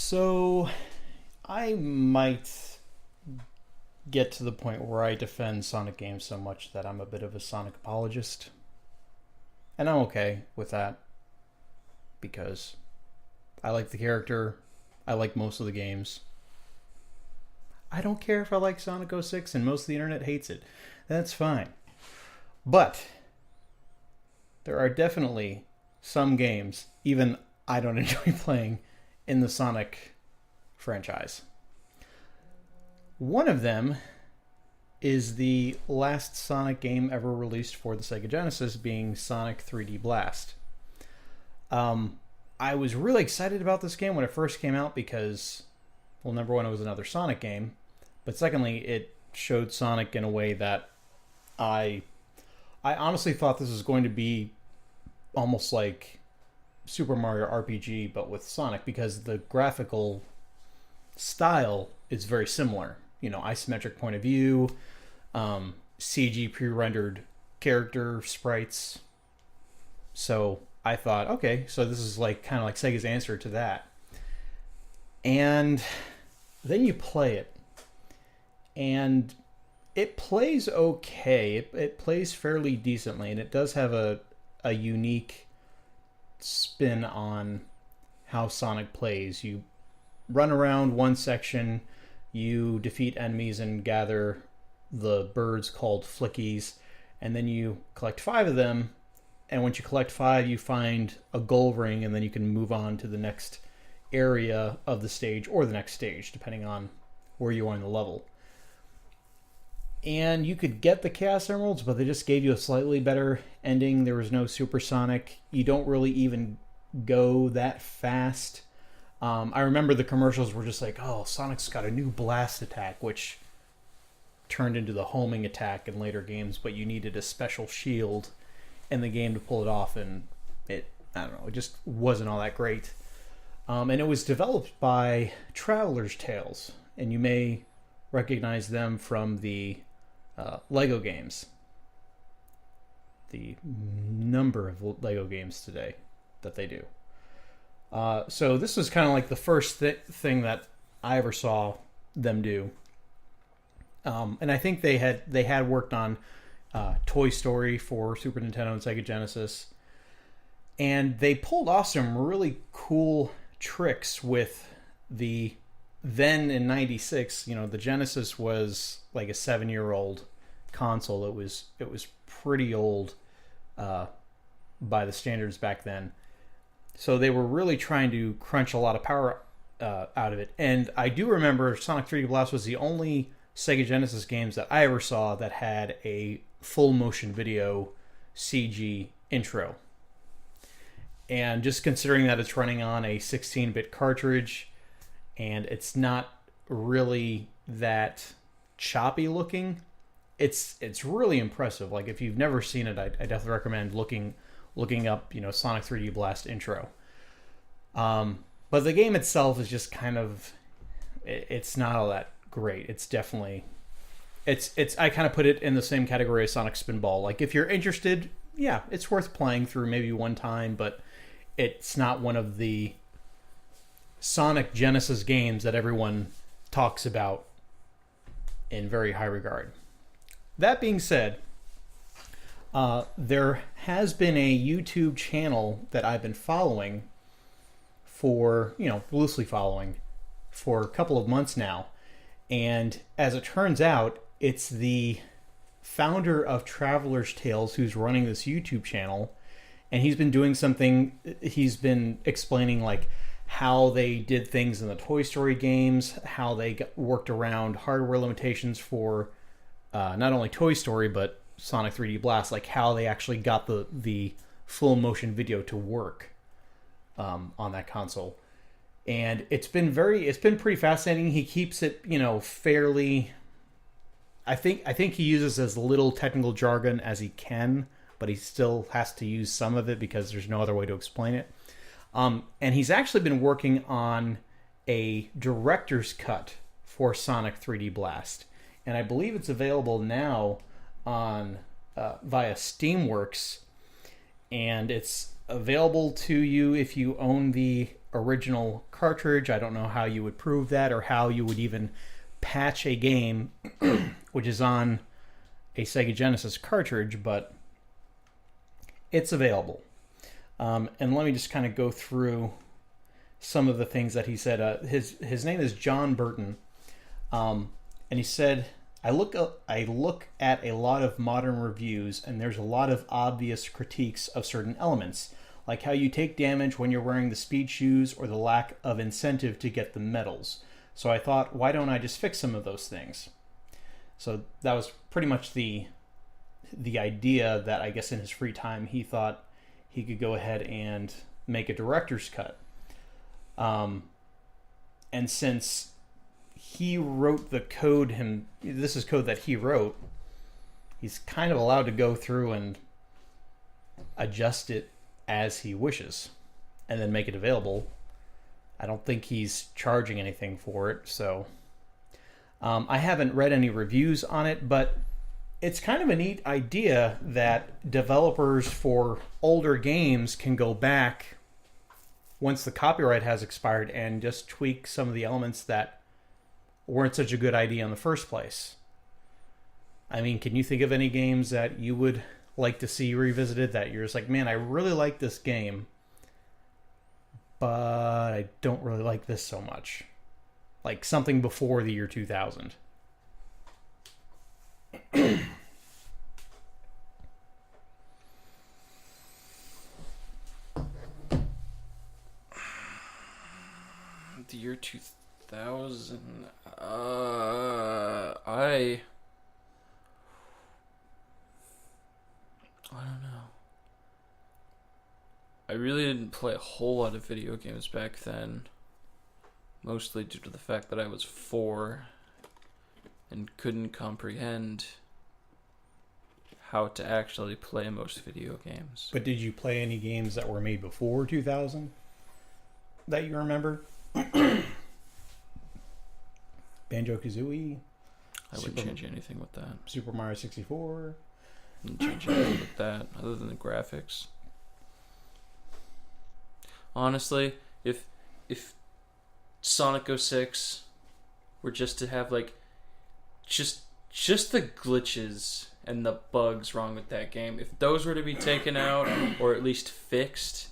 So, I might get to the point where I defend Sonic games so much that I'm a bit of a Sonic apologist. And I'm okay with that because I like the character, I like most of the games. I don't care if I like Sonic 06 and most of the internet hates it. That's fine. But there are definitely some games, even I don't enjoy playing in the Sonic franchise. One of them is the last Sonic game ever released for the Sega Genesis, being Sonic 3D Blast. I was really excited about this game when it first came out because, well, number one, it was another Sonic game, but secondly, it showed Sonic in a way that I honestly thought this was going to be almost like Super Mario RPG, but with Sonic, because the graphical style is very similar. You know, isometric point of view, CG pre-rendered character sprites. So I thought, okay, so this is like kind of like Sega's answer to that. And then you play it, and it plays okay. It plays fairly decently, and it does have a unique spin on how Sonic plays. You run around one section, you defeat enemies and gather the birds called flickies, and then you collect 5 of them, and once you collect 5 you find a gold ring, and then you can move on to the next area of the stage, or the next stage depending on where you are in the level. And you could get the Chaos Emeralds, but they just gave you a slightly better ending. There was no Supersonic. You don't really even go that fast. I remember the commercials were just like, oh, Sonic's got a new blast attack, which turned into the homing attack in later games, but you needed a special shield in the game to pull it off, and I don't know, it just wasn't all that great. And it was developed by Traveler's Tales, and you may recognize them from the Lego games. The number of Lego games today that they do. So this was kind of like the first thing that I ever saw them do. And I think they had worked on Toy Story for Super Nintendo and Sega Genesis. And they pulled off some really cool tricks with the... Then in '96, you know, the Genesis was like a 7-year-old console. It was pretty old by the standards back then. So they were really trying to crunch a lot of power out of it. And I do remember Sonic 3D Blast was the only Sega Genesis games that I ever saw that had a full motion video CG intro. And just considering that it's running on a 16-bit cartridge, and it's not really that choppy looking, it's really impressive. Like, if you've never seen it, I definitely recommend looking up, you know, Sonic 3D Blast intro. But the game itself is just kind of, it's not all that great. It's definitely, it's I kind of put it in the same category as Sonic Spinball. Like, if you're interested, yeah, it's worth playing through maybe one time, but it's not one of the Sonic Genesis games that everyone talks about in very high regard. That being said, there has been a YouTube channel that I've been following for, you know, loosely following for a couple of months now. And as it turns out, it's the founder of Traveler's Tales who's running this YouTube channel. And he's been doing something, he's been explaining like how they did things in the Toy Story games, how they worked around hardware limitations for not only Toy Story, but Sonic 3D Blast, like how they actually got the full motion video to work on that console. And it's been pretty fascinating. He keeps it, you know, fairly, I think he uses as little technical jargon as he can, but he still has to use some of it because there's no other way to explain it. And he's actually been working on a director's cut for Sonic 3D Blast. And I believe it's available now on via Steamworks. And it's available to you if you own the original cartridge. I don't know how you would prove that or how you would even patch a game which is on a Sega Genesis cartridge, but it's available. And let me just kind of go through some of the things that he said. His name is John Burton, and he said, I look at a lot of modern reviews, and there's a lot of obvious critiques of certain elements, like how you take damage when you're wearing the speed shoes or the lack of incentive to get the medals. So I thought, why don't I just fix some of those things? So that was pretty much the idea that I guess in his free time he thought he could go ahead and make a director's cut. And since he wrote the code, this is code that he wrote, he's kind of allowed to go through and adjust it as he wishes and then make it available. I don't think he's charging anything for it, so I haven't read any reviews on it, but it's kind of a neat idea that developers for older games can go back once the copyright has expired and just tweak some of the elements that weren't such a good idea in the first place. I mean, can you think of any games that you would like to see revisited that you're just like, man, I really like this game, but I don't really like this so much? Like something before the year 2000. The year 2000. I don't know. I really didn't play a whole lot of video games back then. Mostly due to the fact that I was 4 and couldn't comprehend how to actually play most video games. But did you play any games that were made before 2000 that you remember? Banjo-Kazooie? I wouldn't change anything with that. Super Mario 64? Wouldn't change anything with that, other than the graphics. Honestly, if Sonic 06 were just to have like just the glitches and the bugs wrong with that game, if those were to be taken out or at least fixed,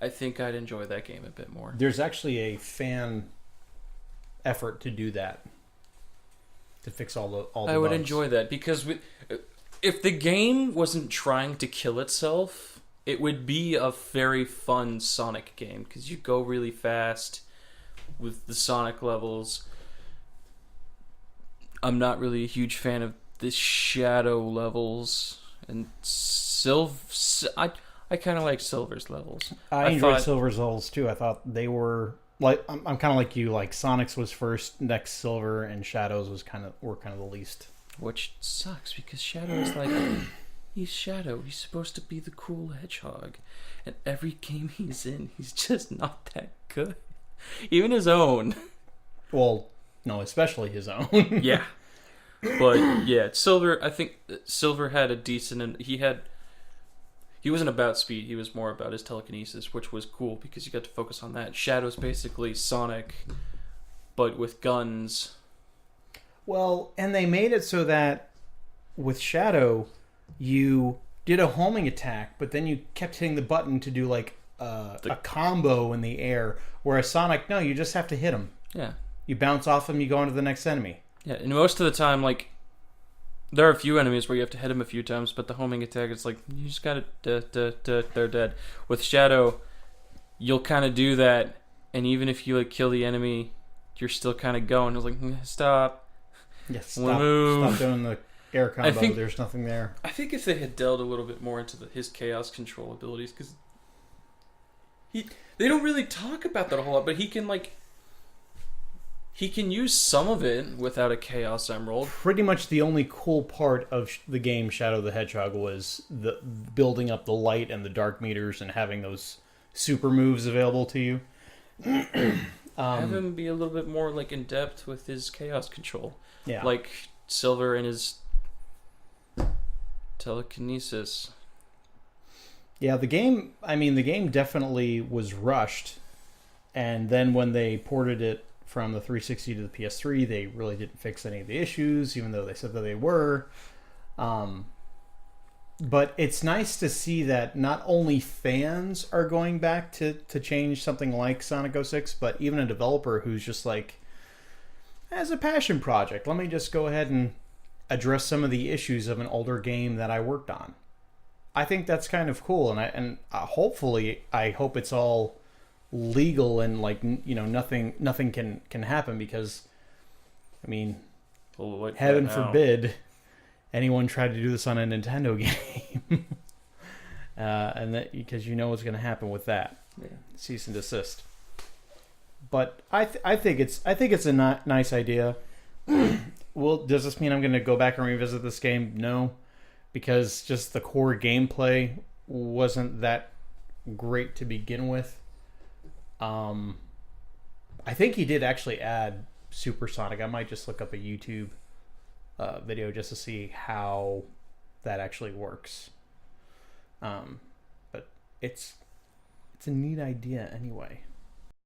I think I'd enjoy that game a bit more. There's actually a fan effort to do that, to fix all the I would bugs. enjoy that because if the game wasn't trying to kill itself, it would be a very fun Sonic game because you go really fast with the Sonic levels. I'm not really a huge fan of the Shadow levels, and I kind of like Silver's levels. I enjoyed Silver's levels too. I thought they were like, I'm kind of like you. Like Sonic's was first, next Silver, and Shadow's were kind of the least. Which sucks because Shadow is like, he's Shadow. He's supposed to be the cool hedgehog, and every game he's in, he's just not that good. Even his own. Well, no, especially his own. Yeah. But yeah, Silver. I think Silver had a decent, and he wasn't about speed. He was more about his telekinesis, which was cool because you got to focus on that. Shadow's basically Sonic, but with guns. Well, and they made it so that with Shadow, you did a homing attack, but then you kept hitting the button to do like a combo in the air. Whereas Sonic, no, you just have to hit him. Yeah. You bounce off him, you go on to the next enemy. Yeah, and most of the time, like, there are a few enemies where you have to hit them a few times, but the homing attack, it's like, you just gotta, they're dead. With Shadow, you'll kind of do that, and even if you, like, kill the enemy, you're still kind of going. It's like, stop. Yes, stop doing the air combo. There's nothing there. I think if they had delved a little bit more into his chaos control abilities, because they don't really talk about that a whole lot, but he can, like, he can use some of it without a Chaos Emerald. Pretty much the only cool part of the game Shadow the Hedgehog was the building up the light and the dark meters and having those super moves available to you. Have him be a little bit more like in depth with his chaos control. Yeah. Like Silver and his telekinesis. Yeah, the game. I mean, the game definitely was rushed, and then when they ported it from the 360 to the PS3, they really didn't fix any of the issues, even though they said that they were. Um, but it's nice to see that not only fans are going back to change something like Sonic 06, but even a developer who's just like, as a passion project, let me just go ahead and address some of the issues of an older game that I worked on. I think that's kind of cool, and hopefully I hope it's all legal and like nothing can happen, because I mean, Well, what, heaven now? forbid anyone tried to do this on a Nintendo game. And that, because you know what's going to happen with that. Yeah. Cease and desist. But I think it's a nice idea. Well, does this mean I'm going to go back and revisit this game? No, because just the core gameplay wasn't that great to begin with. I think he did actually add Supersonic. I might just look up a YouTube video just to see how that actually works. But it's a neat idea anyway.